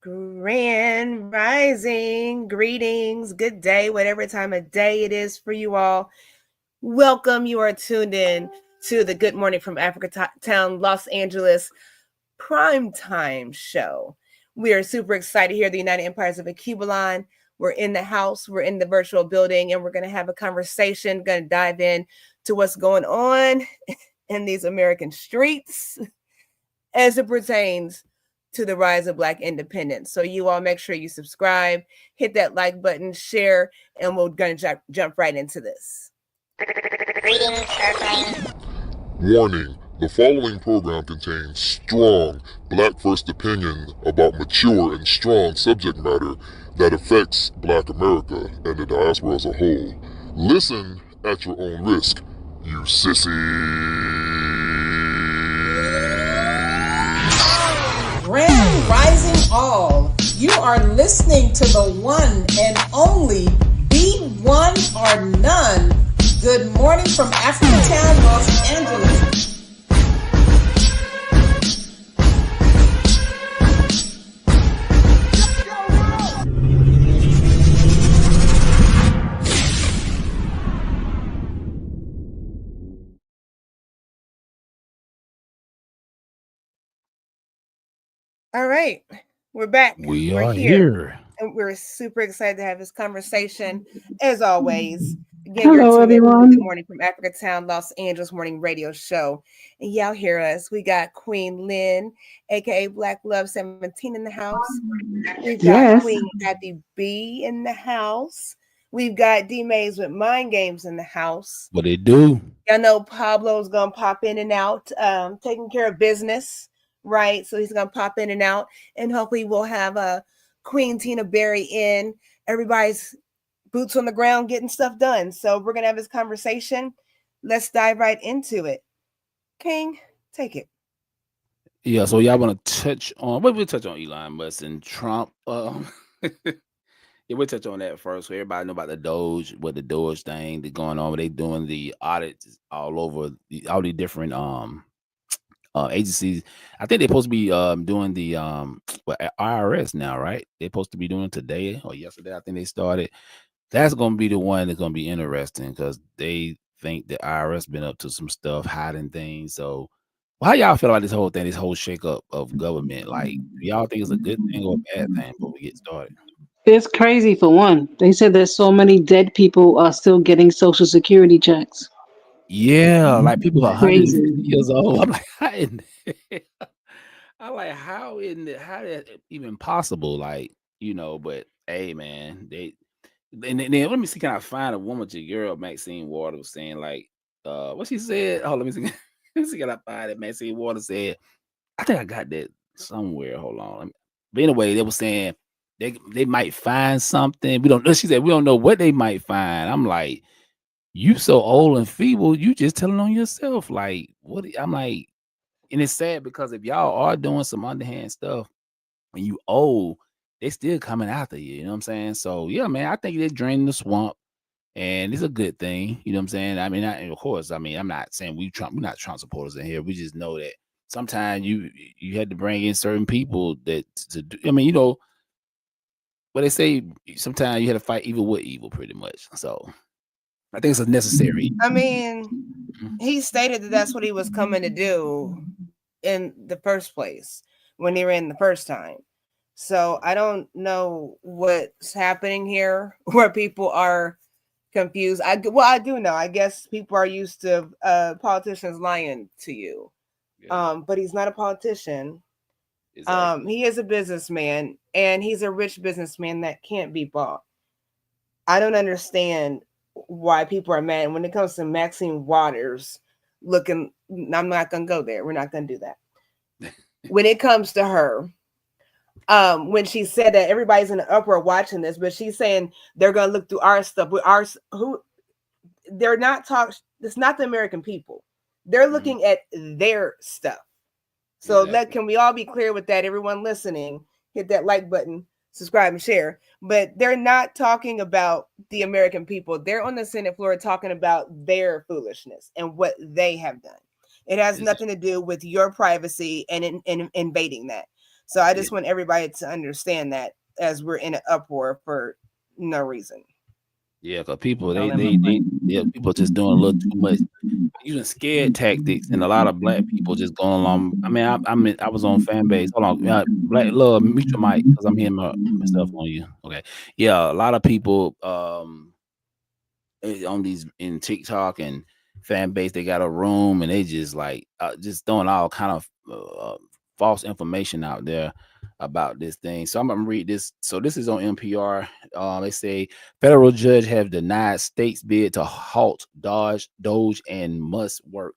Grand rising, greetings, good day, whatever time of day it is for you all. Welcome. You are tuned in to the Good Morning from Africa Town, Los Angeles primetime show. We are super excited here at the United Empires of Acubalon. We're in the house, we're in the virtual building, and we're going to have a conversation, going to dive in to what's going on in these American streets as it pertains to the rise of Black independence. So you all make sure you subscribe, hit that like button, share, and we're going to jump right into this. Warning, the following program contains strong Black first opinions about mature and strong subject matter that affects Black America and the diaspora as a whole. Listen at your own risk, you sissy. Grand rising all. You are listening to the one and only Be One or None. Good morning from Africa Town, Los Angeles. All right, we're back. We're here. And we're super excited to have this conversation. As always, again, Hello, everyone. Good Morning from Africa Town, Los Angeles morning radio show. And y'all hear us. We got Queen Lynn, aka Black Love 17 in the house. We've got Queen Kathy B in the house. We've got D Mays with Mind Games in the house. What they do? Y'all know Pablo's gonna pop in and out, taking care of business, right? So he's gonna pop in and out, and hopefully we'll have a Queen Tina Berry in. Everybody's boots on the ground getting stuff done. So we're gonna have this conversation. Let's dive right into it. King, take it. Yeah, so y'all want to touch on we'll touch on Elon Musk and Trump. Yeah, we'll touch on that first. So everybody know about the Doge, what the Doge thing that's going on. They doing the audits all over all the different agencies. I think they're supposed to be doing the IRS now, right? They're supposed to be doing today or yesterday. I think they started. That's going to be the one that's going to be interesting because they think the IRS been up to some stuff, hiding things. So how y'all feel about this whole thing, this whole shakeup of government? Like, do y'all think it's a good thing or a bad thing before we get started? It's crazy for one. They said there's so many dead people are still getting Social Security checks. Yeah, like people are 150 Crazy. years old. I'm like, how is that even possible? Like, but hey, man, and then let me see, can I find a woman to girl? Maxine Waters was saying like, what she said? Oh, let me see. Let me see, can I find it? Maxine Waters said, I think I got that somewhere. Hold on. But anyway, they were saying they might find something. We don't know. She said we don't know what they might find. I'm like, you so old and feeble, you just telling on yourself. Like, what? I'm like, and it's sad because if y'all are doing some underhand stuff and you old, they still coming after you. You know what I'm saying? So yeah, man, I think they're draining the swamp, and it's a good thing. You know what I'm saying? I mean, of course, I mean, I'm not saying we're not Trump supporters in here. We just know that sometimes you had to bring in certain people that to do. I mean, but they say sometimes you had to fight evil with evil, pretty much. So I think it's necessary. I mean, he stated that that's what he was coming to do in the first place when he ran the first time. So I don't know what's happening here where people are confused. I do know. I guess people are used to politicians lying to you. Yeah. But he's not a politician. Exactly. He is a businessman, and he's a rich businessman that can't be bought. I don't understand why people are mad. When it comes to Maxine Waters looking, I'm not going to go there. We're not going to do that. When it comes to her, when she said that everybody's in the uproar watching this, but she's saying they're going to look through our stuff with they're not it's not the American people. They're looking at their stuff. So can we all be clear with that? Everyone listening, hit that like button, subscribe and share. But they're not talking about the American people. They're on the Senate floor talking about their foolishness and what they have done. It has nothing to do with your privacy and invading that. So I just want everybody to understand that as we're in an uproar for no reason. Yeah, because people people just doing a little too much using scared tactics, and a lot of black people just going along. I mean, I was on fan base. Hold on, black love, mute your mic because I'm hearing myself on you. Okay, yeah, a lot of people on these in TikTok and fan base, they got a room and they just like just throwing all kind of false information out there about this thing. So I'm gonna read this. So this is on NPR. They say federal judge have denied state's bid to halt Doge and Musk work.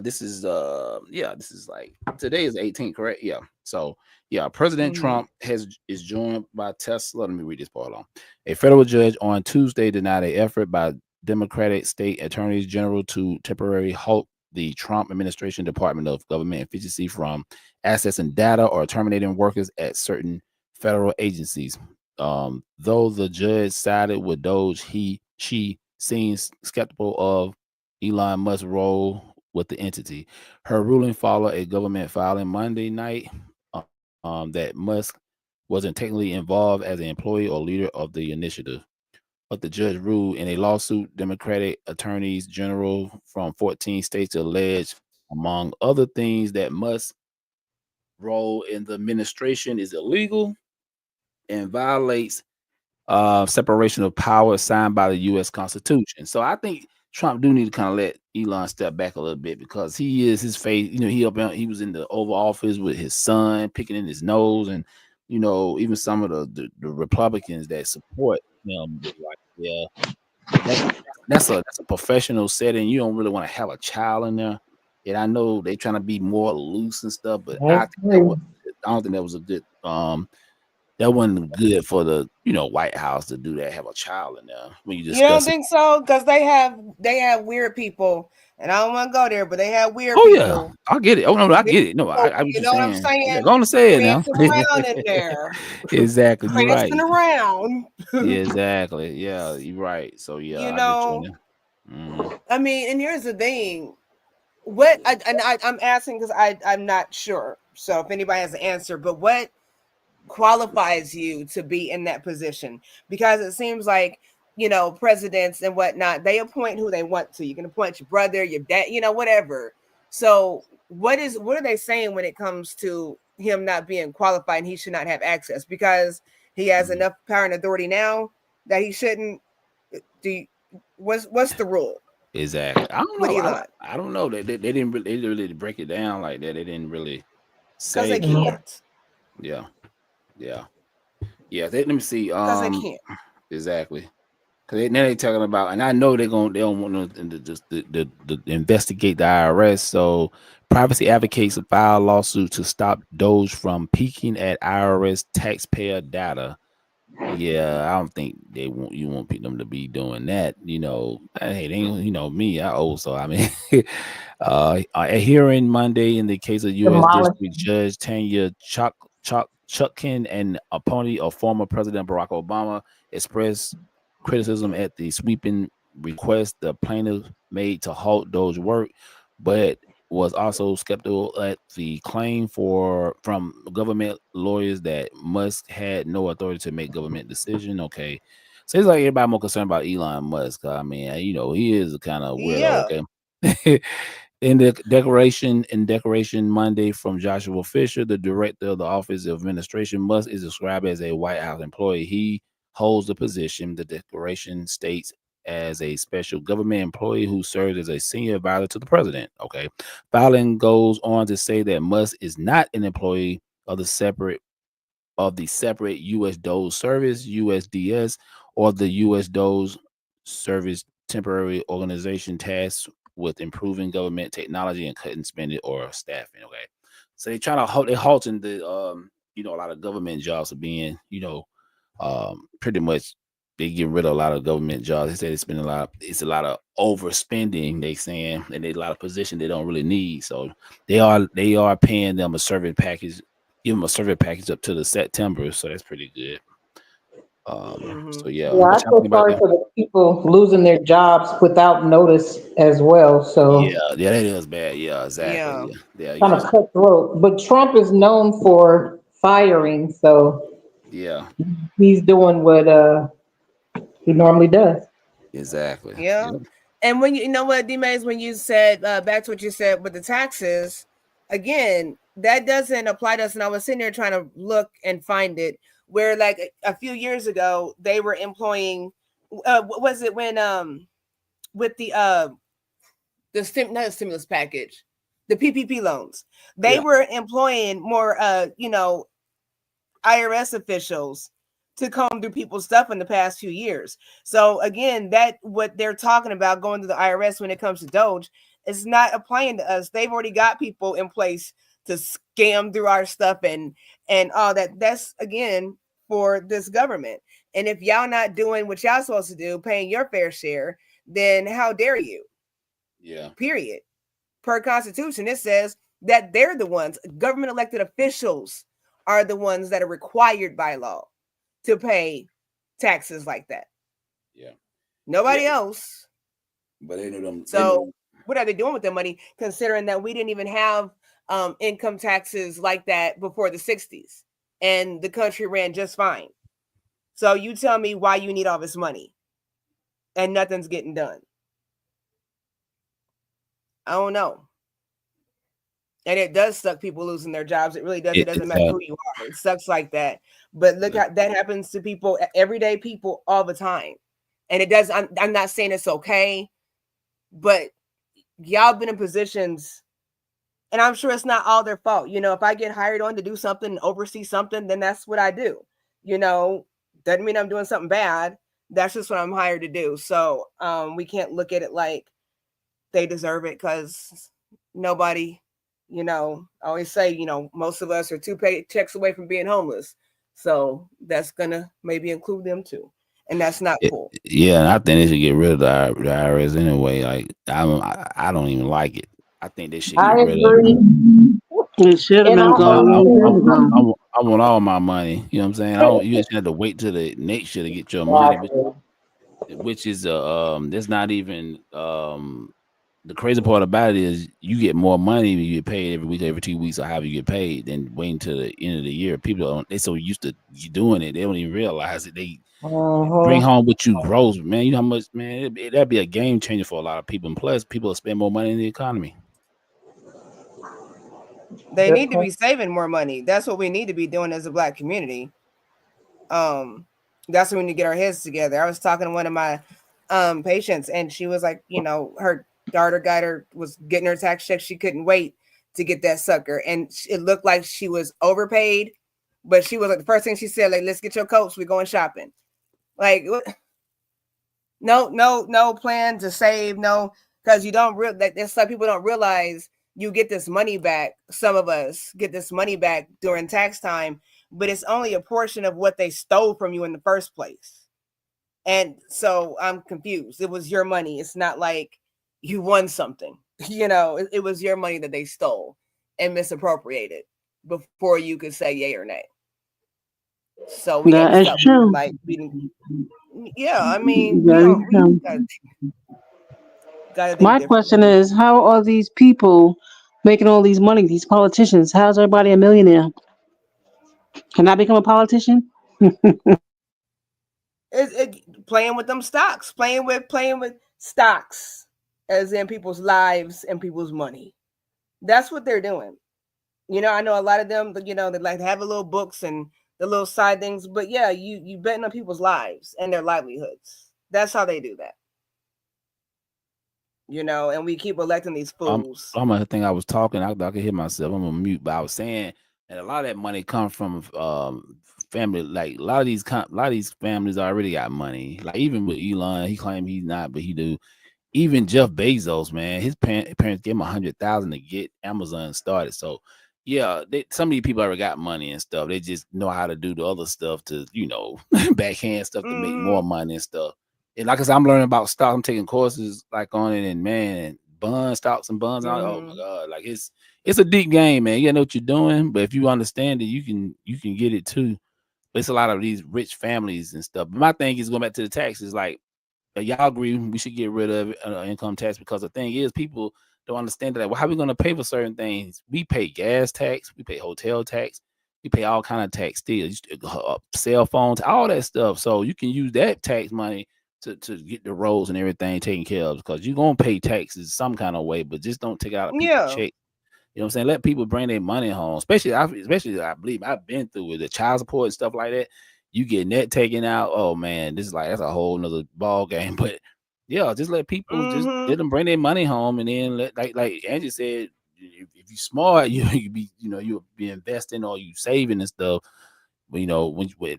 This is this is like today is 18th, correct? Yeah. So yeah, President Trump is joined by Tesla. Let me read this part on. A federal judge on Tuesday denied an effort by Democratic state attorneys general to temporarily halt the Trump administration Department of Government Efficiency from accessing data or terminating workers at certain federal agencies. Though the judge sided with Doge, she seems skeptical of Elon Musk's role with the entity. Her ruling followed a government filing Monday night that Musk wasn't technically involved as an employee or leader of the initiative. But the judge ruled in a lawsuit, Democratic attorneys general from 14 states alleged, among other things, that Musk's role in the administration is illegal and violates separation of power signed by the U.S. Constitution. So I think Trump do need to kind of let Elon step back a little bit because he is his face. You know, he was in the Oval Office with his son picking in his nose, and you know, even some of the Republicans that support him, like yeah, that's a professional setting. You don't really want to have a child in there. And I know they trying to be more loose and stuff, but I don't think that was a good that wasn't good for the White House to do that. Have a child in there when you discuss. You don't think so? Because they have weird people, and I don't want to go there, but they have weird people. Yeah, I get it. Oh no, I get it. No, I was you just know saying. what I'm saying? Yeah, go on to say it now. Around in there. Exactly, you're right. Around. Yeah, exactly. Yeah, you're right. So yeah, I get you. I mean, and here's the thing. I'm asking because I'm not sure. So if anybody has an answer, but what qualifies you to be in that position? Because it seems like presidents and whatnot, they appoint who they want to. You can appoint your brother, your dad, whatever. So what are they saying when it comes to him not being qualified and he should not have access because he has enough power and authority now that he shouldn't do? What's the rule? Exactly. I don't know. I don't know. They didn't really break it down like that. They didn't really say. Because they can't. Yeah. Let me see. Because they can't. Exactly. Because now they're talking about, and I know they don't want to just investigate the IRS. So privacy advocates filed lawsuit to stop Doge from peeking at IRS taxpayer data. Yeah, I don't think you want them to be doing that. Hey, they me, I owe. So I mean, a hearing Monday in the case of U.S. District Judge Tanya Chutkin and opponent of former President Barack Obama expressed criticism at the sweeping request the plaintiff made to halt Doge work, but was also skeptical at the claim from government lawyers that Musk had no authority to make government decision. Okay, so it's like everybody more concerned about Elon Musk. I mean, he is a kind of weirdo. Yeah. Okay. In the declaration Monday from Joshua Fisher, the director of the Office of Administration, Musk is described as a White House employee. He holds the position, the declaration states, as a special government employee who serves as a senior advisor to the president. Okay. Filing goes on to say that Musk is not an employee of the separate U.S. Doge Service, USDS, or the U.S. Doge Service Temporary Organization tasked with improving government technology and cutting spending or staffing. Okay. So they halting the a lot of government jobs are being, pretty much they get rid of a lot of government jobs. They say it's a lot of overspending, they saying, and there's a lot of positions they don't really need. So they are paying them a service package, give them a service package up to the September. So that's pretty good. So Mm-hmm. yeah, Yeah, I what y'all feel think about sorry that? for the people losing their jobs without notice as well. Yeah, So yeah, that is bad. Yeah, exactly. Yeah. Yeah, yeah, you kind just of cutthroat. But Trump is known for firing, so yeah, he's doing what he normally does. exactly. Yeah. Yep. And when you know what, D-Mays, when you said back to what you said with the taxes, again, that doesn't apply to us. And I was sitting there trying to look and find it where like a few years ago they were employing what was it when with not the stimulus package, the PPP loans. They Yeah, were employing more IRS officials to comb through people's stuff in the past few years. So again, that what they're talking about going to the IRS when it comes to Doge is not applying to us. They've already got people in place to scam through our stuff and all that. That's again for this government. And if y'all not doing what y'all supposed to do, paying your fair share, then how dare you? yeah, Period. Per Constitution, it says that they're the ones, government elected officials are the ones that are required by law to pay taxes like that. yeah, yeah. Nobody else. But they knew them. They So knew. what are they doing with their money, considering that we didn't even have income taxes like that before the 60s and the country ran just fine. So you tell me why you need all this money and nothing's getting done. I don't know. And it does suck people losing their jobs. It really does. It doesn't matter who you are. It sucks like that. But look how that happens to people, everyday people, all the time. And it does. I'm not saying it's okay, but y'all been in positions, and I'm sure it's not all their fault. You know, if I get hired on to do something, oversee something, then that's what I do. You know, doesn't mean I'm doing something bad. That's just what I'm hired to do. So we can't look at it like they deserve it because nobody, you know, I always say, you know, most of us are 2 paychecks away from being homeless. So that's gonna maybe include them too. And that's not cool. Yeah, and I think they should get rid of the IRS anyway. Like I don't even like it. I think they should get I rid of it. agree, It should have and been I I, gone a I, long also time I, ago. I want all my money. You know what I'm saying? I don't. You just have to wait till the next year to get your money, exactly. which is There's not even the crazy part about it is you get more money when you get paid every week, every 2 weeks, or however you get paid, than waiting till the end of the year. People don't. They so used to you doing it, they don't even realize it. They bring Uh-huh. home what you gross, man. You know how much, man. That'd be a game changer for a lot of people. And plus, people will spend more money in the economy. They Good need to point. be saving more money. That's what we need to be doing as a black community. Um, that's when we need to get our heads together. I was talking to one of my patients, and she was like, you know, her daughter was getting her tax check. She couldn't wait to get that sucker, and it looked like she was overpaid. But she was like, the first thing she said, like, "Let's get your coats. We're going shopping." Like, no plan to save, no, because you don't real like that's like people don't realize you get this money back. Some of us get this money back during tax time, but it's only a portion of what they stole from you in the first place. And so I'm confused. It was your money. It's not like you won something. You know, it was your money that they stole and misappropriated before you could say yay or nay. So we got to That is stop true. like beating. Yeah, I mean, Very we true. gotta think My differently. question is, how are these people making all these money? These politicians? How's everybody a millionaire? Can I become a politician? Playing with them stocks, playing with stocks, as in people's lives and people's money. That's what they're doing. You know, I know a lot of them. You know, they like to have the little books and the little side things, but yeah, you betting on people's lives and their livelihoods. That's how they do that. You know, and we keep electing these fools. I'm gonna think I was talking. I could hear myself. I'm on mute, but I was saying that a lot of that money comes from family. Like a lot of these families already got money. Like even with Elon, he claimed he's not, but he do. Even Jeff Bezos, man, his parents gave him 100,000 to get Amazon started. So yeah, some of these people already got money and stuff. They just know how to do the other stuff to, backhand stuff to make more Mm-hmm. money and stuff. And like I said, I'm learning about stock. I'm taking courses like on it, and man, bond stocks and bonds. Oh my Mm-hmm. god, like it's a deep game, man. You gotta know what you're doing, but if you understand it, you can get it too. it's a lot of these rich families and stuff. But my thing is going back to the taxes. Like, y'all agree we should get rid of income tax, because the thing is people don't understand that. Well, how are we going to pay for certain things? We pay gas tax, we pay hotel tax, we pay all kind of tax still, cell phones, all that stuff. So you can use that tax money to get the roads and everything taken care of, because you're going to pay taxes some kind of way, but just don't take out a people's Yeah. check. You know what I'm saying? Let people bring their money home. Especially I believe I've been through with the child support and stuff like that. You getting that taken out. Oh man, this is like, that's a whole nother ball game. But yeah, just let people just let them bring their money home, and then let, like Angie said, if you smart, you be, you'll be investing or you saving and stuff. When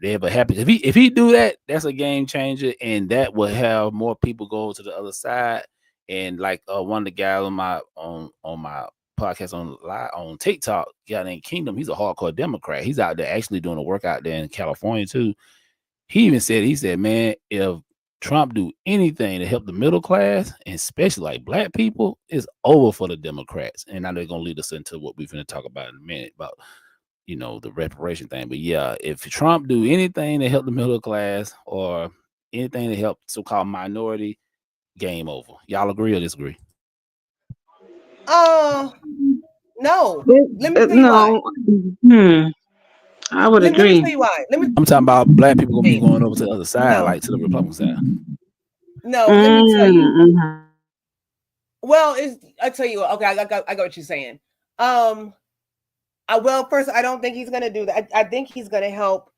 they ever happen, if he do that, that's a game changer, and that will have more people go to the other side. And like one of the guys on my podcast on TikTok, guy named Kingdom, he's a hardcore Democrat. He's out there actually doing a work out there in California too. He said, man, if Trump do anything to help the middle class, and especially like black people, it's over for the Democrats. And now they're gonna lead us into what we're going to talk about in a minute about the reparation thing. But yeah, if Trump do anything to help the middle class or anything to help so-called minority, game over. Y'all agree or disagree? No. Let me tell you why. I would Let me agree. tell you why. I'm talking about black people gonna be going over to the other side, like to the Republican side. No, let me tell you. Well, I tell you what. Okay, I got what you're saying. First, I don't think he's gonna do that. I think he's gonna help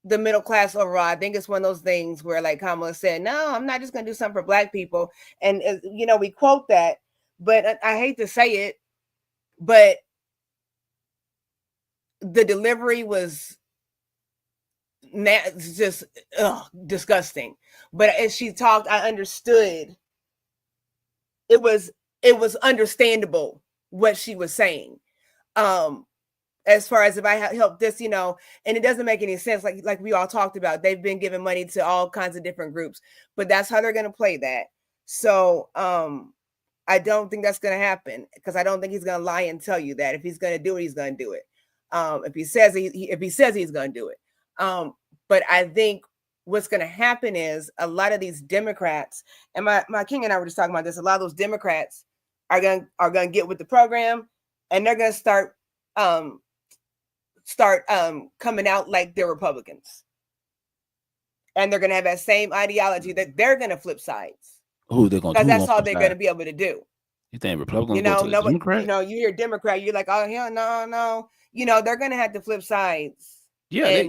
the middle class overall. I think it's one of those things where, like Kamala said, no, I'm not just gonna do something for black people. And we quote that, but I hate to say it, but the delivery was just disgusting. But as she talked, I understood. It was understandable what she was saying. As far as if I help this, and it doesn't make any sense. Like we all talked about, they've been giving money to all kinds of different groups, but that's how they're going to play that. So, I don't think that's going to happen, because I don't think he's going to lie and tell you that. If he's going to do it, he's going to do it. If he says he's going to do it. But I think what's going to happen is a lot of these Democrats, and my king and I were just talking about this, a lot of those Democrats are going to get with the program, and they're going to start coming out like they're Republicans. And they're going to have that same ideology that they're going to flip sides. Who they're going to? Because that's all they're going to be able to do. You think Republicans go to the Democrat? You hear Democrat, you're like, oh hell no. They're going to have to flip sides. Yeah,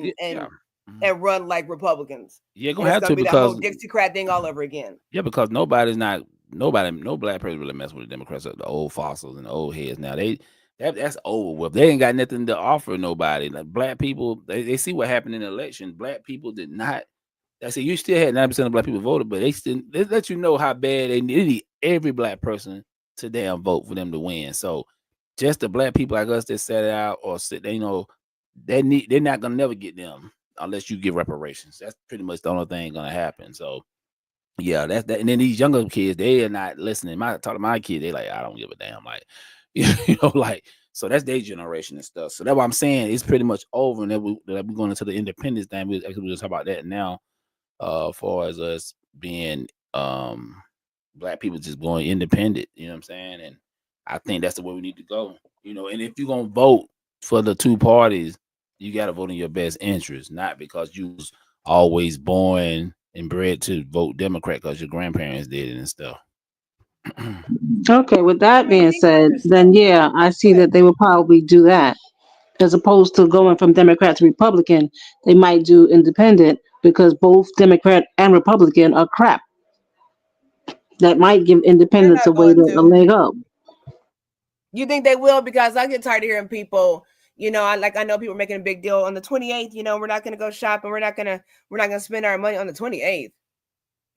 and run like Republicans. Yeah, gonna have to, be because that whole Dixiecrat thing all over again. Yeah, because no black person really mess with the Democrats, the old fossils and the old heads. Now that's over with. They ain't got nothing to offer nobody. Like black people, they see what happened in the election. Black people did not. I said you still had 9% of black people voted, but they let you know how bad they need every black person to damn vote for them to win. So just the black people like us that sat out or sit, they're not gonna never get them unless you give reparations. That's pretty much the only thing gonna happen. So yeah, that's that. And then these younger kids, they are not listening. Talk to my kids, they like, I don't give a damn. Like, like, so that's their generation and stuff. So that's what I'm saying. It's pretty much over. And then we're going into the independence thing. We'll talk about that now. As far as us being black people just going independent, you know what I'm saying? And I think that's the way we need to go. And if you're gonna vote for the two parties, you gotta vote in your best interest, not because you was always born and bred to vote Democrat because your grandparents did it and stuff. Okay, with that being said, then yeah, I see that they will probably do that. As opposed to going from Democrat to Republican, they might do independent, because both Democrat and Republican are crap. That might give independents a leg up. You think they will? Because I get tired of hearing people, I know people making a big deal on the 28th, we're not going to go shopping. We're not going to spend our money on the 28th.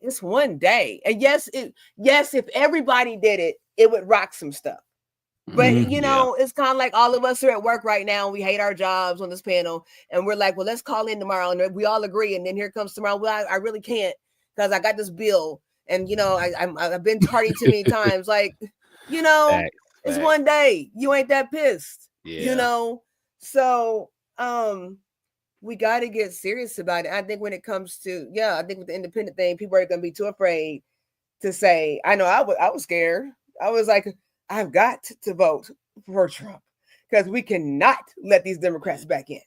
It's one day. And yes, if everybody did it, it would rock some stuff. But, it's kind of like all of us are at work right now. We hate our jobs on this panel. And we're like, well, let's call in tomorrow. And we all agree. And then here comes tomorrow. Well, I really can't, because I got this bill. And, I've been tardy too many times. Like, it's one day. You ain't that pissed. Yeah. So, we got to get serious about it. I think when it comes to, I think with the independent thing, people are going to be too afraid to say, I know I was scared. I was like, I've got to vote for Trump because we cannot let these Democrats back in.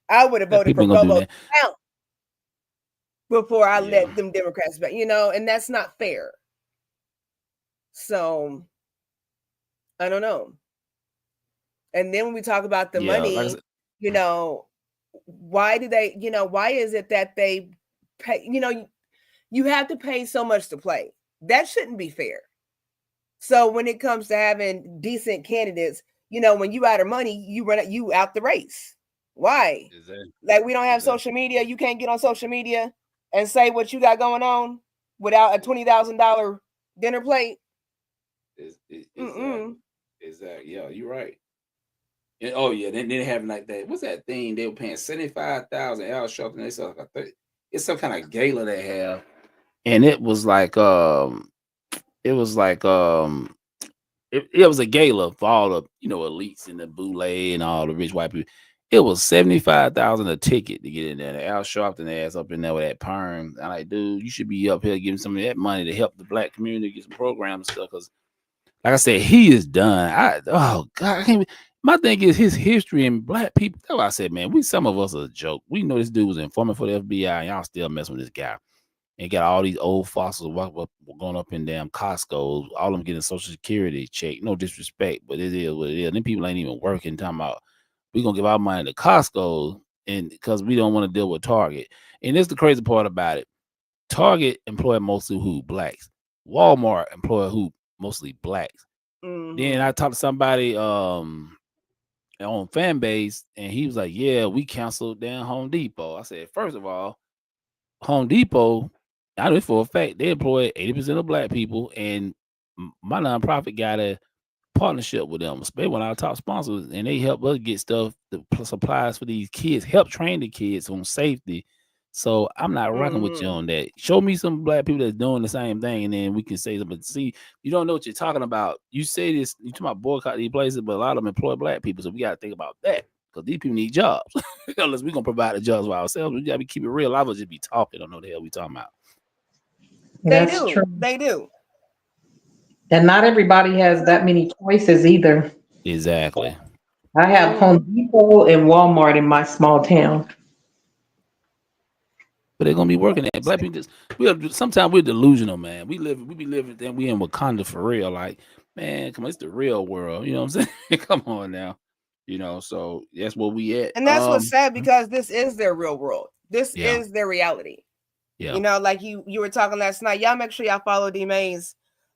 I would have voted for Bobo now before I let them Democrats back, and that's not fair. So I don't know. And then when we talk about the money, like why do they, why is it that they pay, you have to pay so much to play? That shouldn't be fair. So when it comes to having decent candidates, when you out of money, you out the race. Why? Like we don't have social media. You can't get on social media and say what you got going on without a $20,000 dinner plate. Exactly. Yeah, you're right. And, oh yeah, then they have like that. What's that thing they were paying $75,000 Al Sharpton? They saw like it's some kind of gala they have, and it was like it was a gala for all the elites and the boule and all the rich white people. It was $75,000 a ticket to get in there. Al Sharpton ass up in there with that perm. I'm like, dude, you should be up here giving some of that money to help the black community get some programs and stuff. Because, like I said, he is done. Oh God, I can't. My thing is his history and black people. That's why I said, man, some of us are a joke. We know this dude was informant for the FBI, and y'all still messing with this guy. And got all these old fossils going up in damn Costco. All of them getting Social Security check. No disrespect, but it is what it is. Them people ain't even working. Talking about we gonna give our money to Costco, and because we don't want to deal with Target. And this is the crazy part about it. Target employ mostly who? Blacks. Walmart employ who? Mostly blacks. Mm-hmm. Then I talked to somebody on fan base, and he was like, "Yeah, we canceled down Home Depot." I said, first of all, Home Depot, I know for a fact they employ 80% of black people, and my nonprofit got a partnership with them. They one of our top sponsors, and they help us get stuff, the supplies for these kids, help train the kids on safety. So I'm not rocking with you on that. Show me some black people that's doing the same thing, and then we can say something. See, you don't know what you're talking about. You say this, you talk about boycott these places, but a lot of them employ black people, so we got to think about that. Because these people need jobs. Unless we're going to provide the jobs for ourselves. We got to keep it real. I would just be talking. I don't know the hell we talking about. That's true. They do. And not everybody has that many choices either. Exactly. I have Home Depot and Walmart in my small town. But they're going to be working at black people. Sometimes we're delusional, man. We be living, and we in Wakanda for real. Like, man, come on, it's the real world. You know what I'm saying? Come on now. So that's where we at. And that's what's sad, because this is their real world. This is their reality. Yeah. Like you were talking last night. Y'all make sure y'all follow D Mays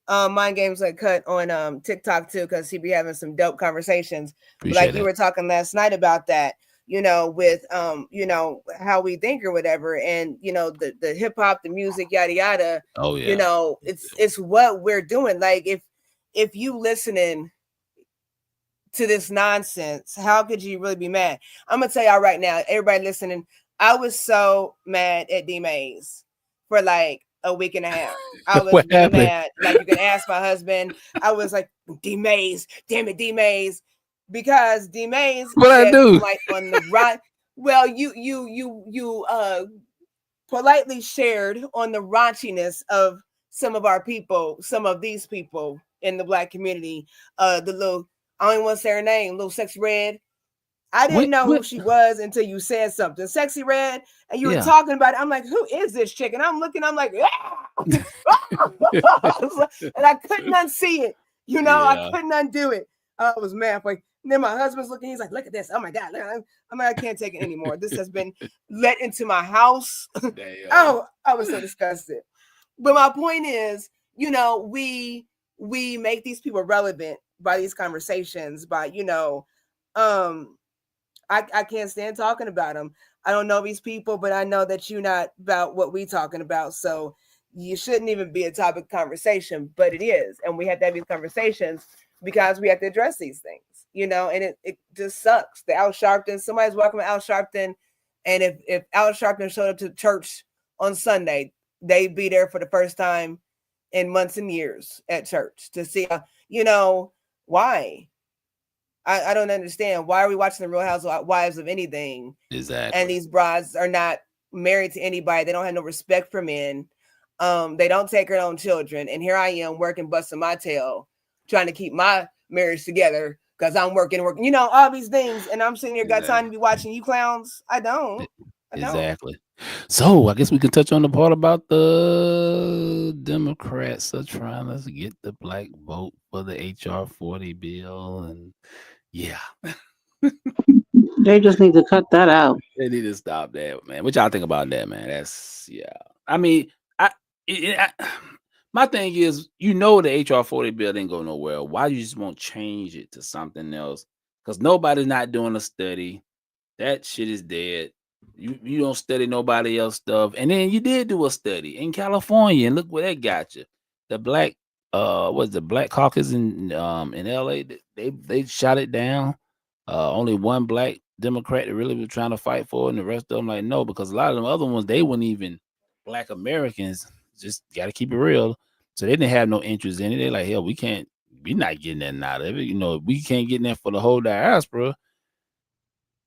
Mind Games Uncut on TikTok too, because he be having some dope conversations. Like you were talking last night about that, with how we think or whatever, and the hip hop, the music, yada yada. Oh yeah. It's what we're doing. Like if you listening to this nonsense, how could you really be mad? I'm gonna tell y'all right now, everybody listening, I was so mad at D Mays for like a week and a half. I was really mad. Like, you can ask my husband. I was like, D Mays, damn it, D Mays, because D Mays, what I do, like on the right. Well, you politely shared on the raunchiness of some of these people in the black community. The little, I don't even want to say her name, little Sexy Red. I didn't know who she was until you said something. Sexy Red, and you were talking about it. I'm like, who is this chick? And I'm looking, I'm like, and I couldn't unsee it. I couldn't undo it. I was mad. Like, and then my husband's looking, he's like, look at this. Oh my God. I'm like, I can't take it anymore. This has been let into my house. Oh, I was so disgusted. But my point is, we make these people relevant by these conversations, by, I can't stand talking about them. I don't know these people, but I know that you're not about what we talking about. So you shouldn't even be a topic of conversation, but it is. And we have to have these conversations because we have to address these things, and it just sucks. The Al Sharpton, somebody's walking with Al Sharpton. And if Al Sharpton showed up to church on Sunday, they'd be there for the first time in months and years at church to see, why? I don't understand. Why are we watching the Real Housewives of anything? Exactly. And these brides are not married to anybody. They don't have no respect for men. They don't take their own children. And here I am working, busting my tail, trying to keep my marriage together because I'm working, all these things. And I'm sitting here, got time to be watching you clowns. I don't. Exactly. So I guess we can touch on the part about the Democrats are trying to get the black vote for the HR 40 bill. And yeah. They just need to cut that out. They need to stop that, man. What y'all think about that, man? That's I mean, my thing is, the HR 40 bill didn't go nowhere. Why you just won't change it to something else? Because nobody's not doing a study. That shit is dead. You don't study nobody else stuff. And then you did do a study in California, and look where that got you. The black the Black Caucus in LA, they shot it down. Only one black Democrat that really was trying to fight for it, and the rest of them like no, because a lot of them other ones, they weren't even black Americans. Just gotta keep it real. So they didn't have no interest in it. They're like, hell, we're not getting that out of it. We can't get that for the whole diaspora.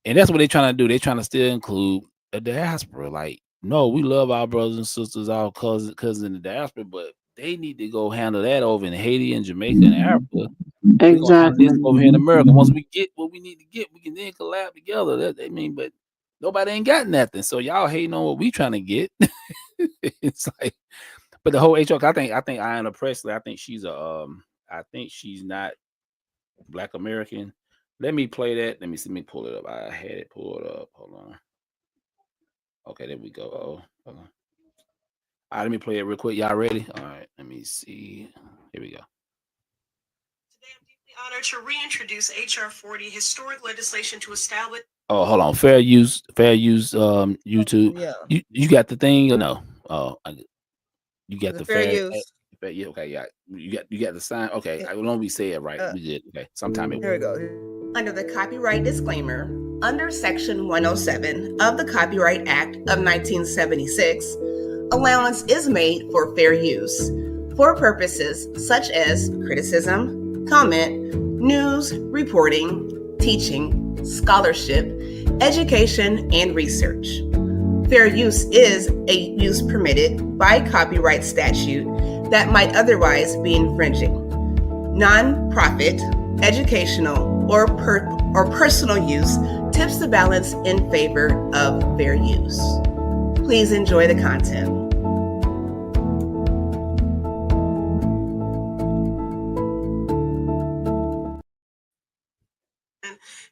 And that's what they're trying to do. They're trying to still include the diaspora. Like, no, we love our brothers and sisters, our cousins in the diaspora, but they need to go handle that over in Haiti and Jamaica and Africa. We're gonna handle this over here in America. Once we get what we need to get, we can then collab together. But nobody ain't got nothing. So y'all hating on what we trying to get. It's like, but the whole HR, I think Ayanna Presley, I think she's not Black American. Let me play that. Let me pull it up. I had it pulled up. Hold on. Okay, there we go. Hold on. All right, let me play it real quick. Y'all ready? All right, let me see. Here we go. Today, I'm deeply honored to reintroduce HR 40, historic legislation to establish. Oh, hold on. Fair use. YouTube. Yeah. You got the thing or no? Oh, you got the fair use. Yeah. Okay. Yeah. You got the sign. Okay. I will only say it right. We did. Okay. Sometime Here we go. Under the copyright disclaimer, under Section 107 of the Copyright Act of 1976, allowance is made for fair use for purposes such as criticism, comment, news, reporting, teaching, scholarship, education, and research. Fair use is a use permitted by copyright statute that might otherwise be infringing. Non-profit, educational, or personal use tips the balance in favor of fair use. Please enjoy the content.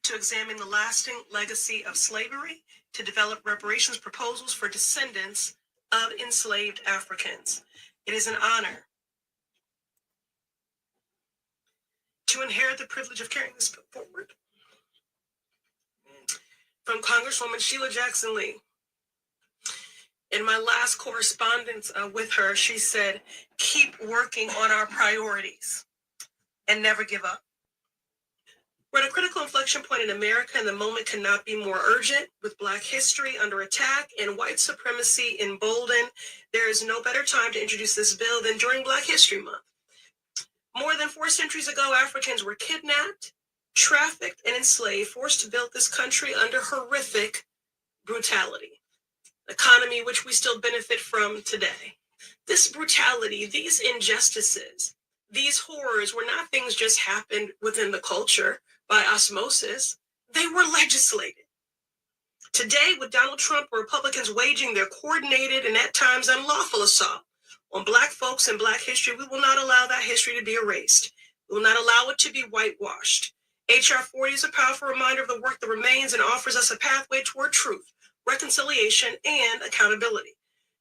To examine the lasting legacy of slavery, to develop reparations proposals for descendants of enslaved Africans. It is an honor to inherit the privilege of carrying this bill forward. From Congresswoman Sheila Jackson Lee. In my last correspondence with her, she said, keep working on our priorities and never give up. We're at a critical inflection point in America, and the moment cannot be more urgent. With Black history under attack and white supremacy emboldened, there is no better time to introduce this bill than during Black History Month. More than 4 centuries ago, Africans were kidnapped, trafficked, and enslaved, forced to build this country under horrific brutality, economy which we still benefit from today. This brutality, these injustices, these horrors were not things just happened within the culture by osmosis. They were legislated. Today, with Donald Trump, Republicans waging their coordinated and at times unlawful assault on Black folks and Black history, we will not allow that history to be erased. We will not allow it to be whitewashed. HR 40 is a powerful reminder of the work that remains and offers us a pathway toward truth, reconciliation, and accountability.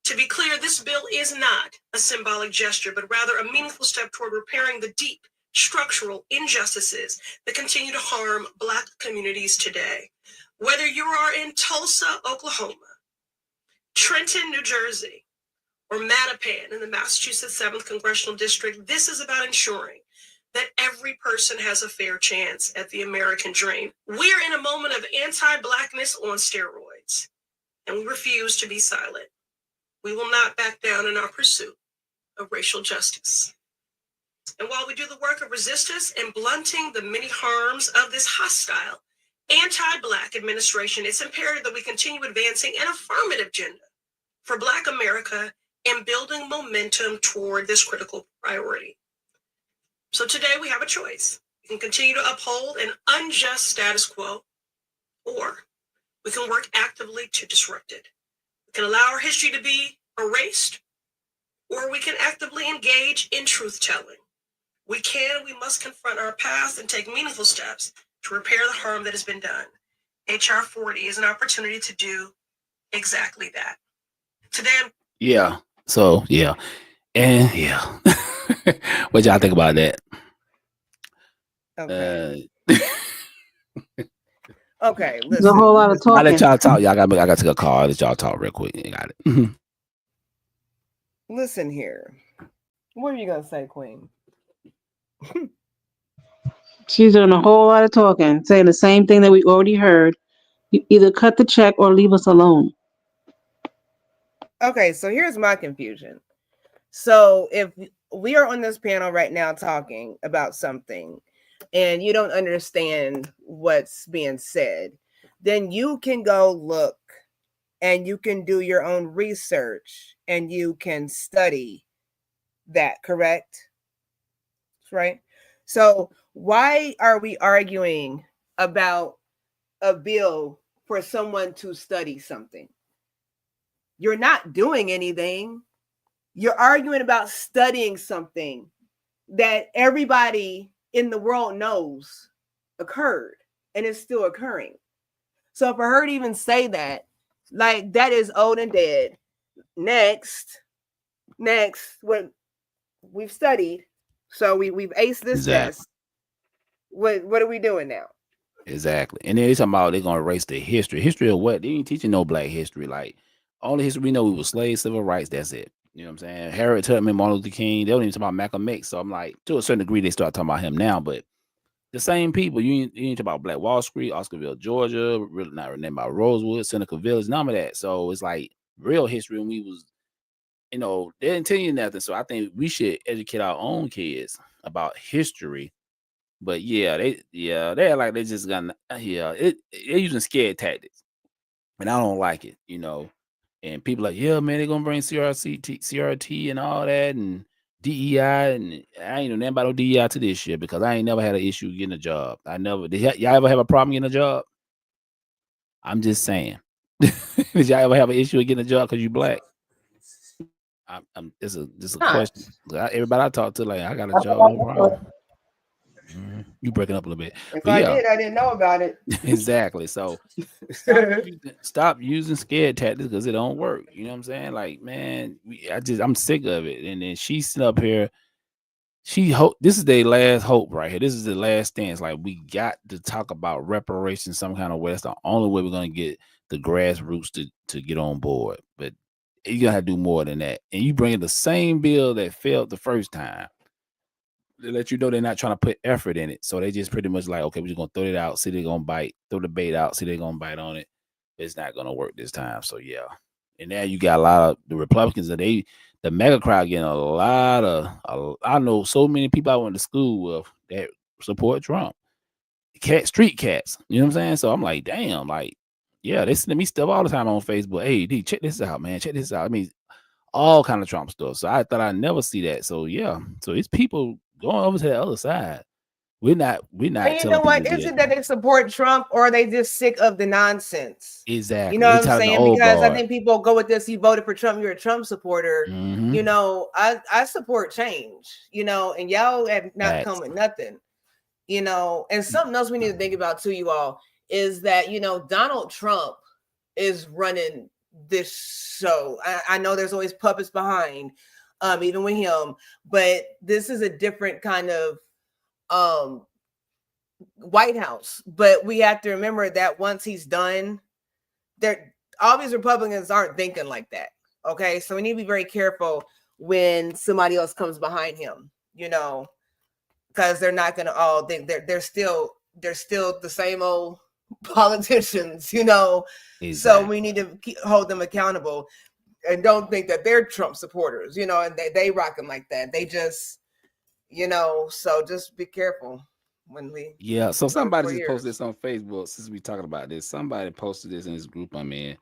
To be clear, this bill is not a symbolic gesture, but rather a meaningful step toward repairing the deep structural injustices that continue to harm Black communities today. Whether you are in Tulsa, Oklahoma, Trenton, New Jersey, or Mattapan in the Massachusetts 7th Congressional District, this is about ensuring that every person has a fair chance at the American dream. We're in a moment of anti-Blackness on steroids, and we refuse to be silent. We will not back down in our pursuit of racial justice. And while we do the work of resistance and blunting the many harms of this hostile, anti-Black administration, it's imperative that we continue advancing an affirmative agenda for Black America and building momentum toward this critical priority. So today we have a choice. We can continue to uphold an unjust status quo, or we can work actively to disrupt it. We can allow our history to be erased, or we can actively engage in truth-telling. We must confront our past and take meaningful steps to repair the harm that has been done. HR 40 is an opportunity to do exactly that. Today, Yeah. So yeah, and yeah. What y'all think about that? Okay. Okay. There's Listen. a whole lot of I let talking. y'all talk. I got to take a call. I let y'all talk real quick. You got it. Listen here. What are you gonna say, Queen? She's doing a whole lot of talking, saying the same thing that we already heard. You either cut the check or leave us alone. Okay, so here's my confusion. So if we are on this panel right now talking about something and you don't understand what's being said, then you can go look and you can do your own research and you can study that, correct? Right? So why are we arguing about a bill for someone to study something? You're not doing anything. You're arguing about studying something that everybody in the world knows occurred and is still occurring. So for her to even say that, like, that is old and dead. Next, what we've studied, so we've aced this test. What are we doing now? Exactly. And then they talking about they're gonna erase the history. History of what? They ain't teaching no Black history. Like, only history we know, we were slaves, civil rights. That's it. You know what I'm saying? Harriet Tubman, Martin Luther King. They don't even talk about Malcolm X. So I'm like, to a certain degree, they start talking about him now. But the same people, you ain't talk about Black Wall Street, Oscarville, Georgia, really not named about Rosewood, Seneca Village, none of that. So it's like real history when we was, they didn't tell you nothing. So I think we should educate our own kids about history. But they're like they just got they're using scared tactics, and I don't like it, And people like, yeah, man, they're gonna bring CRT and all that, and DEI, and I ain't know nothing about no DEI to this year because I ain't never had an issue getting a job. Y'all ever have a problem getting a job? I'm just saying. Did y'all ever have an issue with getting a job because you Black? This is a question. Everybody I talk to, like, I got a job, no problem. You breaking up a little bit. If I did, I didn't know about it. Exactly. So stop using scared tactics because it don't work. You know what I'm saying? Like, man, I'm sick of it. And then she's sitting up here. This is their last hope right here. This is the last stance. Like, we got to talk about reparations some kind of way. That's the only way we're gonna get the grassroots to get on board. But you're gonna have to do more than that. And you bring in the same bill that failed the first time. They let you know they're not trying to put effort in it. So they just pretty much like, okay, we're just gonna throw it out, see they're gonna bite, throw the bait out, see they're gonna bite on it. It's not gonna work this time. So yeah. And now you got a lot of the Republicans that the mega crowd getting a lot of I know so many people I went to school with that support Trump. Street cats. You know what I'm saying? So I'm like, damn, like, yeah, they send me stuff all the time on Facebook. Hey, D, check this out, man. Check this out. I mean, all kind of Trump stuff. So I thought I'd never see that. So yeah. So it's people going over to the other side. We're not. And you know what? Is it that they support Trump or are they just sick of the nonsense? Exactly. You know what I'm saying? Because I think people go with this. You voted for Trump. You're a Trump supporter. Mm-hmm. I support change. And y'all have not come with nothing. And something else we need to think about too, you all, is that Donald Trump is running this show. I know there's always puppets behind, even with him, but this is a different kind of White House. But we have to remember that once he's done, all these Republicans aren't thinking like that. Okay, so we need to be very careful when somebody else comes behind him, because they're not going to all think they're still the same old politicians, Exactly. So we need to hold them accountable and don't think that they're Trump supporters, and they rock them like that. They just, So just be careful when we. Yeah. So go to somebody 4 just posted years. this on Facebook since we talking about this. Somebody posted this in this group I'm in.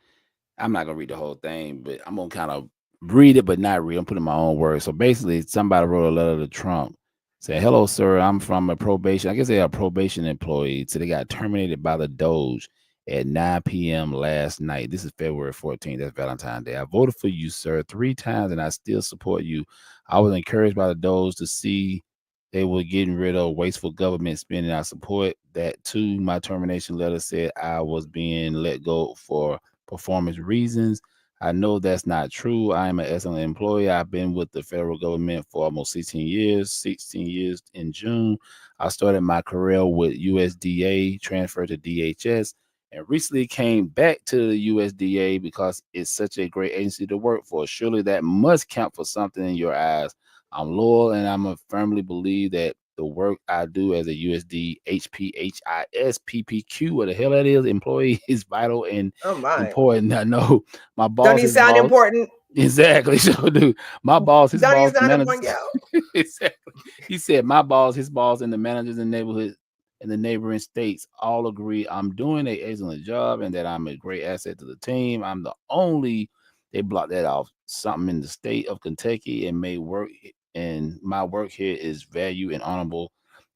I'm not gonna read the whole thing, but I'm gonna kind of read it, but not read. I'm putting my own words. So basically, somebody wrote a letter to Trump. Said, "Hello, sir. I'm from a probation. I guess they're a probation employee. So they got terminated by the Doge at 9 p.m. last night. This is February 14th. That's Valentine's Day. I voted for you, sir, 3 times, and I still support you. I was encouraged by the Doge to see they were getting rid of wasteful government spending. I support that too. My termination letter said I was being let go for performance reasons. I know that's not true. I am an excellent employee. I've been with the federal government for almost 16 years in June. I started my career with USDA, transferred to DHS, and recently came back to the USDA because it's such a great agency to work for. Surely that must count for something in your eyes. I'm loyal and I'm a firmly believe that the work I do as a USD HPHIS PPQ, what the hell that is, employee is vital and Oh my! important. I know my Don't boss, he his sound boss, important? exactly. So, dude, my boss, his Don't he boss, the sound managers, important, yo? exactly. He said, my boss, his boss, and the managers in the neighborhood and the neighboring states all agree I'm doing an excellent job and that I'm a great asset to the team. I'm the only, they blocked that off, something in the state of Kentucky and may work, and my work here is valued and honorable.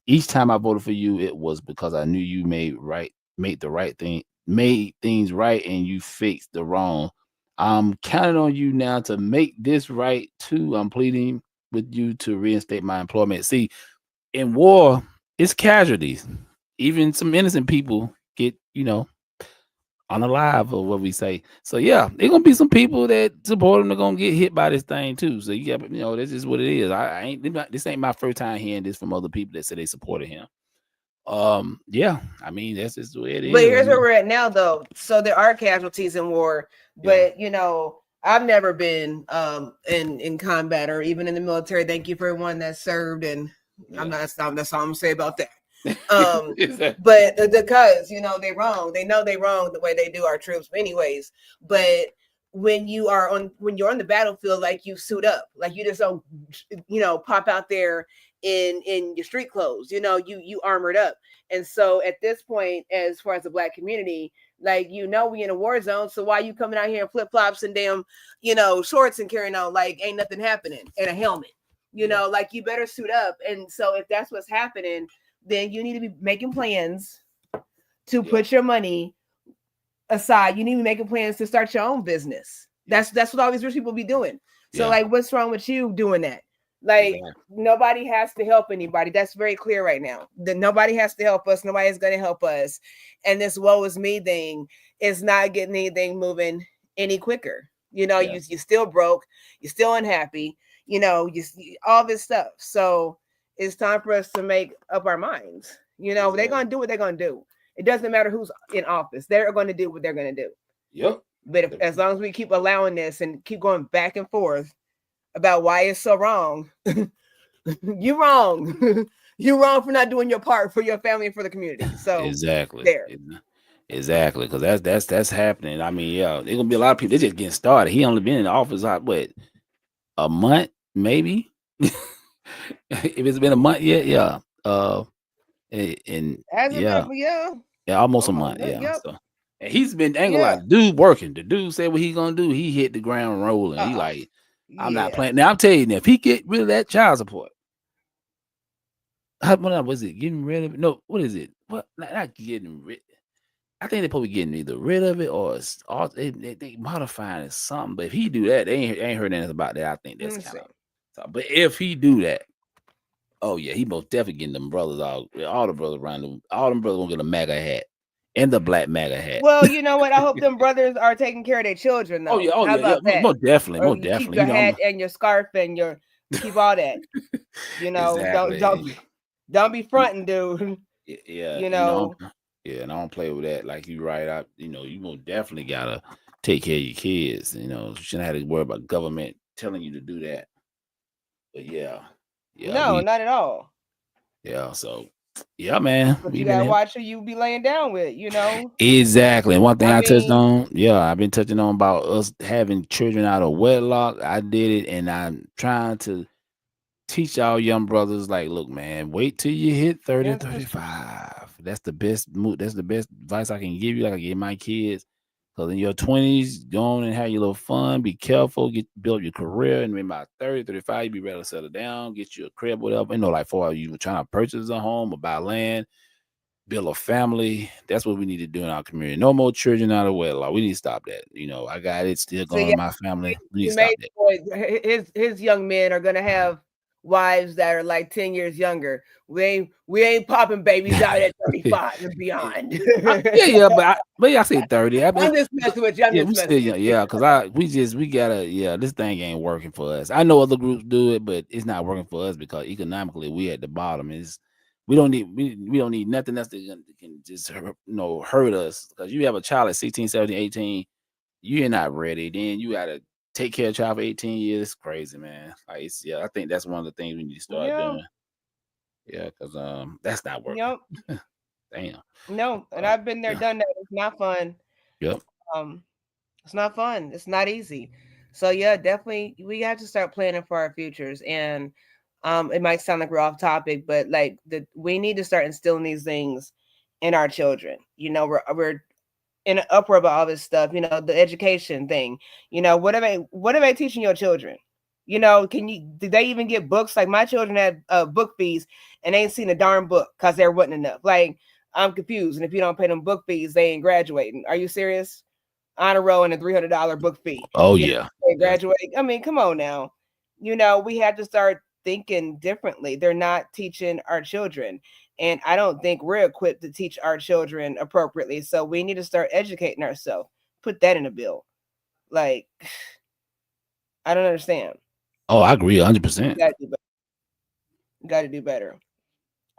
Each time I voted for you, it was because I knew you made the right thing, made things right, and you fixed the wrong. I'm counting on you now to make this right too. I'm pleading with you to reinstate my employment. See, in war, it's casualties. Even some innocent people get, unalive or what we say. So yeah, there's gonna be some people that support him. They're gonna get hit by this thing too. So you got, this is what it is. This ain't my first time hearing this from other people that said they supported him. Yeah, I mean that's just the way it But is. I here's where mean, we're at now, though. So there are casualties in war, yeah, but I've never been in combat or even in the military. Thank you for everyone that served, and yeah. that's all I'm gonna say about that. Exactly. But because they're wrong, they know they're wrong the way they do our troops, anyways. But when you're on the battlefield, like you suit up, like you just don't pop out there in your street clothes, you armored up. And so at this point, as far as the Black community, like we in a war zone, so why you coming out here in flip-flops and damn shorts and carrying on like ain't nothing happening, and a helmet, like you better suit up. And so if that's what's happening, then you need to be making plans to put your money aside. You need to be making plans to start your own business. That's what all these rich people be doing. So like, what's wrong with you doing that? Like, nobody has to help anybody. That's very clear right now. That nobody has to help us. Nobody's going to help us. And this woe is me thing is not getting anything moving any quicker. You still broke. You're still unhappy. All this stuff. So it's time for us to make up our minds. They're going to do what they're going to do. It doesn't matter who's in office. They're going to do what they're going to do. Yep. But as long as we keep allowing this and keep going back and forth about why it's so wrong, you're wrong. You're wrong for not doing your part for your family and for the community. So exactly. There. Exactly, because that's happening. I mean, there's gonna be a lot of people. They're just getting started. He only been in the office a month, maybe. If it's been a month yet, yeah. And almost a month, yeah. Yep. So, and he's been dude working. The dude said what he's gonna do. He hit the ground rolling. He like, I'm not playing. Now I'm telling you, if he get rid of that child support, what was it? Getting rid of it? No, what is it? What? Not getting rid. I think they're probably getting either rid of it or they modifying it something. But if he do that, they ain't heard anything about that. I think that's kind of. So, but if he do that, oh yeah, he most definitely getting them brothers all the brothers around them. All them brothers gonna get a MAGA hat and the black MAGA hat. Well, you know what? I hope them brothers are taking care of their children, though. How about that? Most definitely. Keep your hat and your scarf and keep all that. Exactly. Don't be fronting, dude. Yeah, and I don't play with that. Like you right, you most definitely gotta take care of your kids. You shouldn't have to worry about government telling you to do that. But no, not at all. Yeah, so man. But you gotta watch who you be laying down with, Exactly. And one thing I touched on, I've been touching on about us having children out of wedlock. I did it, and I'm trying to teach our young brothers, like, look, man, wait till you hit 30, Yeah, 35. That's the best that's the best advice I can give you. Like I give my kids. So in your 20s, go on and have your little fun. Be careful, build your career, and maybe by 30, 35, you be ready to settle down, get you a crib, whatever. Like for you trying to purchase a home or buy land, build a family. That's what we need to do in our community. No more children out of wedlock. We need to stop that. I got it still so going on yeah, in my family. We need he to stop made that. his young men are gonna have wives that are like 10 years younger. We ain't popping babies out at 35 and beyond. Yeah, but I say 30. I mean, I'm just messing with you. I'm yeah, just we still messing young. with you. Yeah, because we gotta, this thing ain't working for us. I know other groups do it, but it's not working for us because economically we at the bottom. We don't need nothing else that can just hurt us. Because you have a child at 16, 17, 18, you're not ready. Then you gotta take care of a child for 18 years. It's crazy, man. Like I think that's one of the things we need to start Yeah. doing. Yeah, because that's not working. Yep. Damn. No, and I've been there, Yeah. done that. It's not fun. Yep. It's not fun. It's not easy. So yeah, definitely we have to start planning for our futures. And it might sound like we're off topic, but like we need to start instilling these things in our children. We're in an uproar about all this stuff. The education thing. What am I teaching your children? Did they even get books? Like my children had book fees and they ain't seen a darn book because there wasn't enough. Like I'm confused. And if you don't pay them book fees, they ain't graduating. Are you serious? Honor roll and a $300 book fee. Oh yeah. They graduate. I mean, come on now. We have to start thinking differently. They're not teaching our children. And I don't think we're equipped to teach our children appropriately. So we need to start educating ourselves. Put that in a bill. Like, I don't understand. Oh, I agree 100%. Got to do better.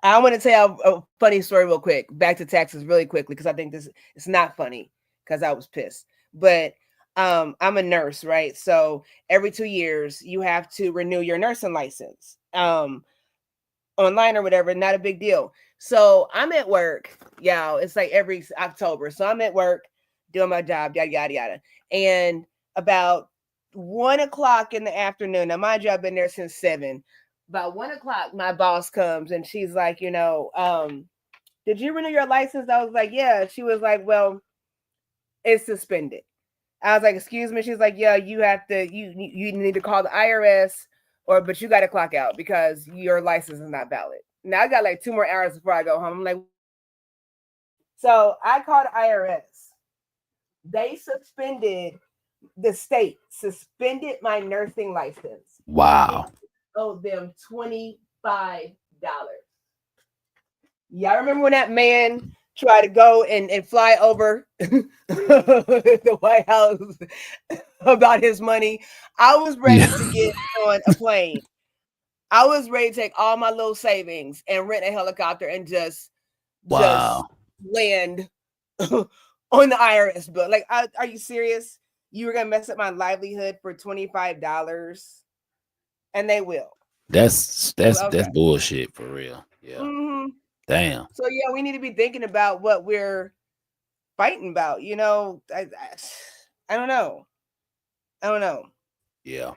I want to tell a funny story real quick. Back to taxes really quickly because I think it's not funny because I was pissed. But I'm a nurse, right? So every 2 years you have to renew your nursing license. Online or whatever, not a big deal. So I'm at work, y'all. It's like every October. So I'm at work doing my job, yada yada yada. And about 1:00 in the afternoon. Now, mind you, I've been there since 7. About 1:00, my boss comes and she's like, did you renew your license? I was like, yeah. She was like, well, it's suspended. I was like, excuse me. She's like, yeah, you have to, you need to call the IRS but you got to clock out because your license is not valid. Now I got like 2 more hours before I go home. I'm like, so I called the IRS. They the state suspended my nursing license. Wow. Owed them $25. Y'all remember when that man tried to go and fly over the White House about his money? I was ready to get on a plane. I was ready to take all my little savings and rent a helicopter and just land on the IRS bill. Like, are you serious? You were gonna mess up my livelihood for $25, and they will. That's bullshit for real. Yeah. Mm-hmm. Damn. So yeah, we need to be thinking about what we're fighting about. I don't know. Yeah.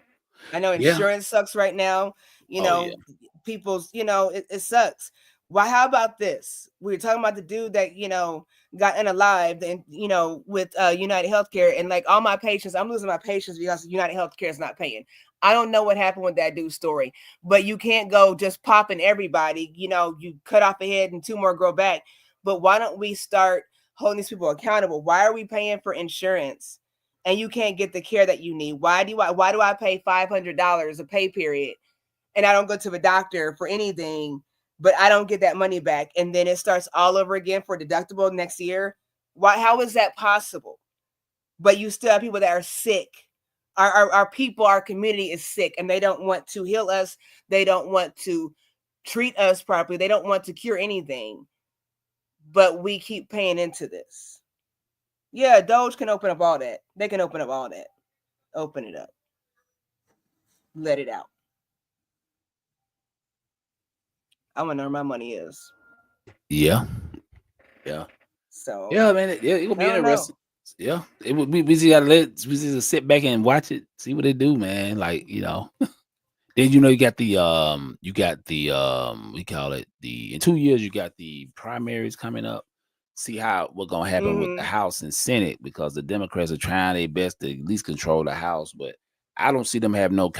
I know insurance sucks right now. People's, it sucks. Why? How about this? We were talking about the dude that got unalived and with United Healthcare, and like all my patients, I'm losing my patients because United Healthcare is not paying. I don't know what happened with that dude's story, but you can't go just popping everybody. You cut off a head and 2 more grow back. But why don't we start holding these people accountable? Why are we paying for insurance and you can't get the care that you need? Why do I pay $500 a pay period and I don't go to the doctor for anything, but I don't get that money back, and then it starts all over again for deductible next year? Why? How is that possible? But you still have people that are sick. Our people, our community is sick, and they don't want to heal us. They don't want to treat us properly. They don't want to cure anything. But we keep paying into this. Yeah, Doge can open up all that. They can open up all that. Open it up. Let it out. I want to know where my money is. Yeah. So yeah, man, it will be interesting. Yeah, it would be. We just gotta sit back and watch it, see what they do, man. Like Then you know you got the we call it in 2 years you got the primaries coming up. See how what's gonna happen with the House and Senate, because the Democrats are trying their best to at least control the House, but I don't see them having any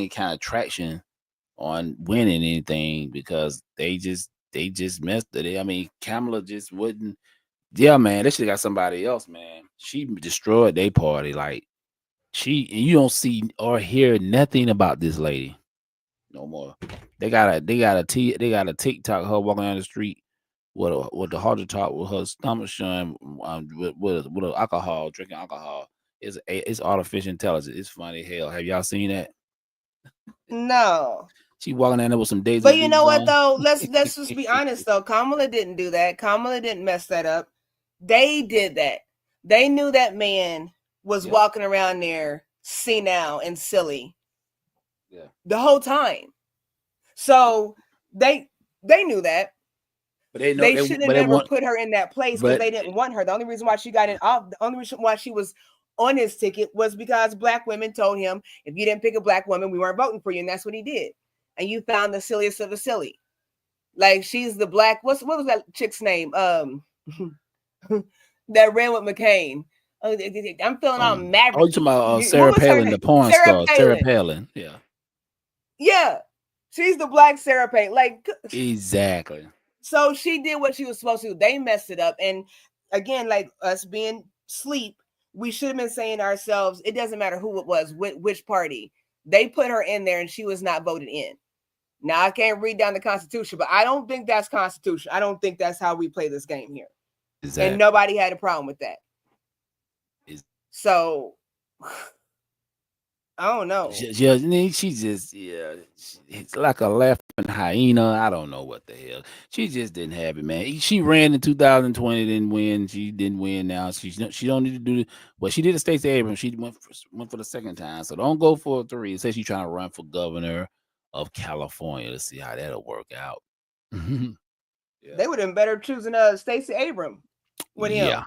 kind of traction on winning anything, because they just messed it. I mean, Kamala just wouldn't. Yeah, man, they should have got somebody else, man. She destroyed their party. Like you don't see or hear nothing about this lady no more. They got a TikTok her walking down the street with the heart attack with her stomach showing with alcohol, drinking alcohol. It's artificial intelligence. It's funny hell. Have y'all seen that? No. She walking down there with some Daisy. But you know what though? Let's just be honest though. Kamala didn't do that. Kamala didn't mess that up. They did that. They knew that man was walking around there senile and silly. Yeah. The whole time. So they knew that. But they should have never put her in that place because they didn't want her. The only reason why she got the only reason why she was on his ticket was because black women told him, if you didn't pick a black woman, we weren't voting for you. And that's what he did. And you found the silliest of the silly. Like, she's the black, what was that chick's name? That ran with McCain. I'm feeling all mad. Oh, you talking about Sarah Palin, the porn star. Sarah Palin. Yeah. Yeah. She's the black Sarah Palin. Like, exactly. So she did what she was supposed to do. They messed it up. And again, like us being sleep, we should have been saying to ourselves, it doesn't matter who it was, which party. They put her in there and she was not voted in. Now, I can't read down the Constitution, but I don't think that's Constitution. I don't think that's how we play this game here. Exactly. And nobody had a problem with that. So, I don't know. It's like a laughing hyena. I don't know what the hell. She just didn't have it, man. She ran in 2020, didn't win. She didn't win now. She don't need to do it. Well, she did a Stacey Abrams. She went for the second time. So don't go for 3. It says she's trying to run for governor of California. Let's see how that'll work out. Yeah. They would have been better choosing Stacey Abrams with him. Yeah.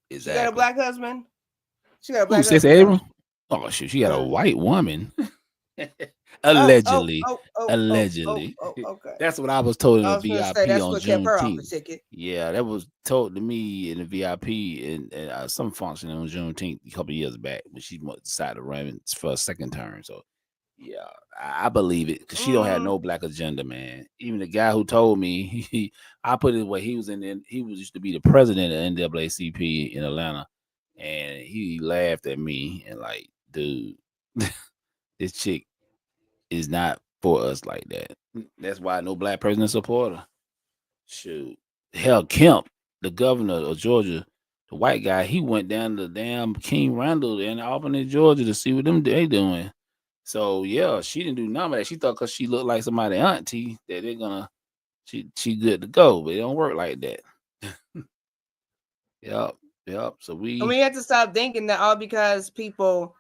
Exactly. She got a black husband. She got a black husband. Stacey Abrams? Oh, shoot. She got a white woman. Allegedly. Allegedly. Okay. That's what I was told in the VIP on Juneteenth. Yeah, that was told to me in the VIP in some function on Juneteenth a couple of years back when she decided to run for a second term. So, yeah, I believe it because she don't have no black agenda, man. Even the guy who told me, I put it where he was used to be the president of NAACP in Atlanta, and he laughed at me and like, dude, this chick is not for us like that. That's why no black person is supporter. Shoot, hell, Kemp, the governor of Georgia, the white guy, he went down to damn King Randall in Albany, Georgia, to see what they doing. So yeah, she didn't do none of that. She thought because she looked like somebody auntie that they're gonna she good to go, but it don't work like that. Yep. So we have to stop thinking that all because people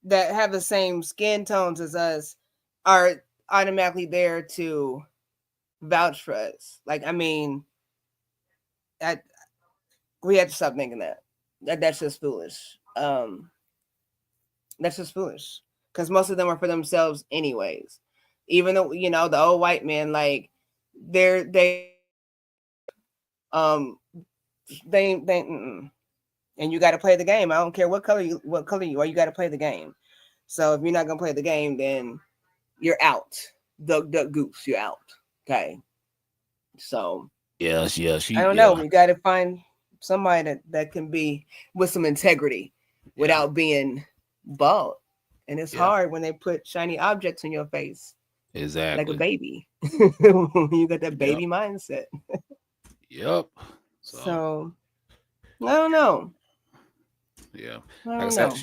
that have the same skin tones as us are automatically there to vouch for us. Like, I mean, we have to stop thinking that's just foolish. That's just foolish because most of them are for themselves anyways. Even though, you know, the old white man, like they and you got to play the game. I don't care what color you are. You got to play the game. So if you're not gonna play the game, then you're out. Duck goose, you're out. Okay. So yeah. I don't know. We got to find somebody that can be with some integrity without being bald. And it's hard when they put shiny objects in your face. Exactly. Like a baby. You got that baby mindset. Yep. So I don't know. Yeah. Like I said,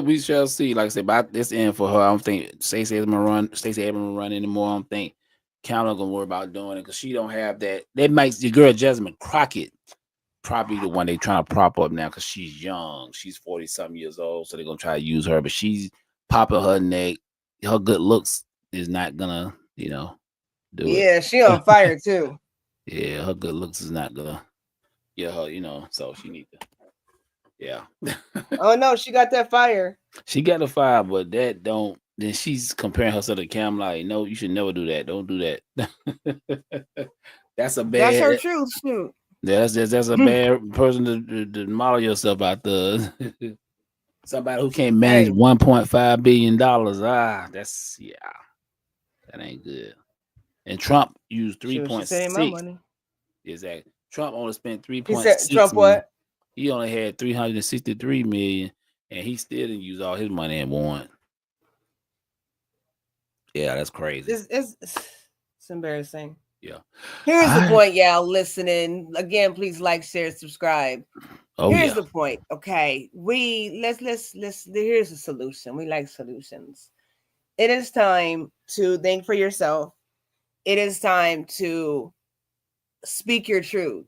we shall see. Like I said, about this end for her. I don't think Stacey Abrams run anymore. I don't think Kamala gonna worry about doing it because she don't have that. That makes the girl Jasmine Crockett probably the one they trying to prop up now because she's young. She's 40-something years old, so they're gonna try to use her. But she's popping her neck. Her good looks is not gonna, do it. Yeah, she on fire too. Yeah, her good looks is not gonna. Yeah, her, so she need to. Yeah. Oh no, she got that fire. She got a fire, but that don't. Then she's comparing herself to Cam. Like, no, you should never do that. Don't do that. That's a That's her bad. truth. Shoot. That's a bad person to model yourself out there. Somebody who can't manage Hey. $1.5 billion. That's that ain't good. And Trump used Shoot, she said ain't my 3.6. money. Exactly. Trump only spent He 3.6 said Trump million. what? He only had 363 million, and he still didn't use all his money in one. Yeah, that's crazy. It's embarrassing. Yeah. Here's the point, y'all listening. Again, please like, share, subscribe. Oh, Here's yeah. the point. Okay. Let's here's a solution. We like solutions. It is time to think for yourself. It is time to speak your truth.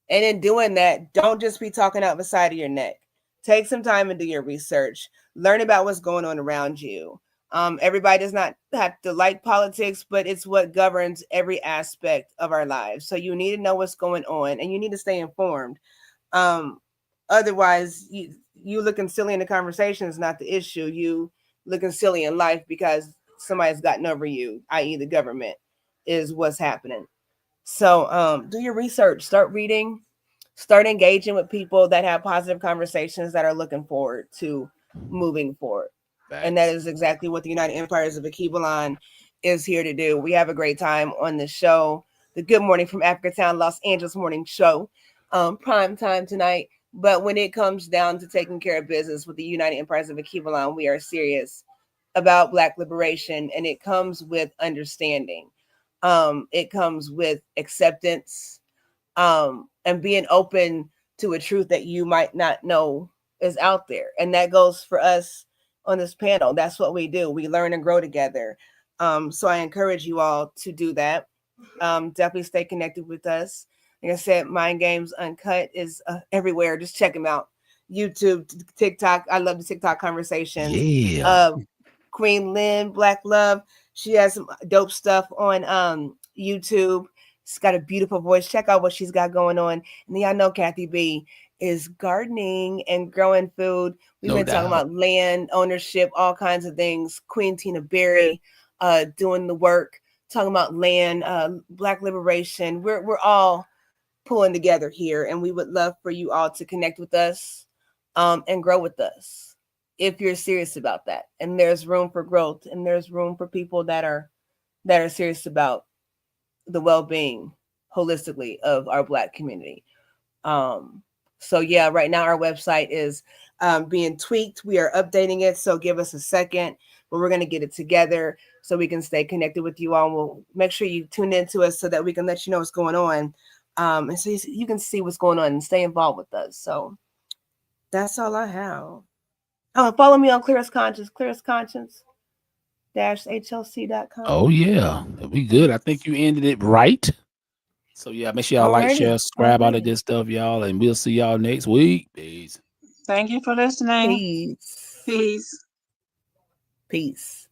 And in doing that, don't just be talking out the side of your neck. Take some time and do your research. Learn about what's going on around you. Everybody does not have to like politics, but it's what governs every aspect of our lives. So you need to know what's going on and you need to stay informed. Otherwise, you looking silly in the conversation is not the issue. You looking silly in life because somebody's gotten over you, i.e. the government, is what's happening. So do your research, start reading, start engaging with people that have positive conversations that are looking forward to moving forward. And that is exactly what the United Empires of Akibalon is here to do. We have a great time on the show, the Good Morning from Africa Town, Los Angeles morning show, prime time tonight. But when it comes down to taking care of business with the United Empires of Akibalon, we are serious about Black liberation, and it comes with understanding. It comes with acceptance, and being open to a truth that you might not know is out there. And that goes for us on this panel. That's what we do. We learn and grow together. So I encourage you all to do that. Definitely stay connected with us. Like I said, Mind Games Uncut is everywhere. Just check them out. YouTube, TikTok. I love the TikTok conversations. Yeah. Queen Lynn, Black Love. She has some dope stuff on YouTube. She's got a beautiful voice. Check out what she's got going on. And y'all know Kathy B is gardening and growing food. We've been talking about land ownership, all kinds of things. Queen Tina Berry doing the work, talking about land, Black liberation. We're all pulling together here, and we would love for you all to connect with us and grow with us if you're serious about that. And there's room for growth, and there's room for people that are serious about the well-being holistically of our Black community. So yeah, right now our website is being tweaked. We are updating it, so give us a second, but we're going to get it together so we can stay connected with you all. And we'll make sure you tune into us so that we can let you know what's going on, and so you can see what's going on and stay involved with us. So that's all I have. Oh, follow me on Clearest Conscience, hlc.com. Oh, yeah. We good. I think you ended it right. So, yeah, make sure y'all like, share, subscribe, all that good stuff, y'all. And we'll see y'all next week. Peace. Thank you for listening. Peace. Peace. Peace.